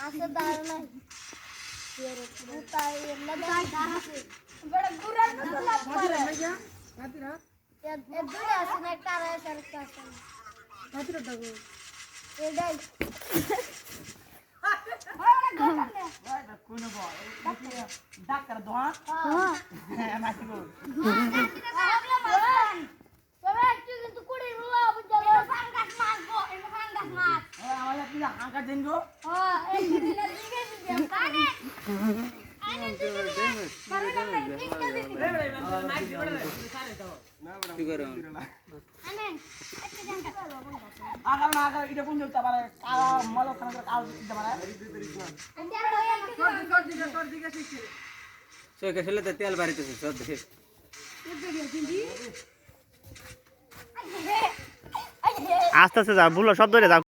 আছে দাঁড়া নাই তাই এমনা বড় গুরার মতো লাভ করে হাতিরা এ দুটো আছে না একটা আর একটা আছে হাতিরা দাও এটাই কোন বল ডাক্তার দোয়া হ্যাঁ মাটি গো তবে একটু কিন্তু কুড়ি রুলা বুঝলো ফাঙ্গাস মাছ গো এই ফাঙ্গাস মাছ আমাদের কি হাঁকা দেন গো হ্যাঁ এই দিনে দিকে দিতে কানে কি করো আগার না আগার এটা কোন দিতে পারে কালা মলো খানা কাল দিতে পারে চোখে ফেলে তো তেল বাড়িতেছে সব দেখে আস্তে আস্তে যা ভুলো সব ধরে যাও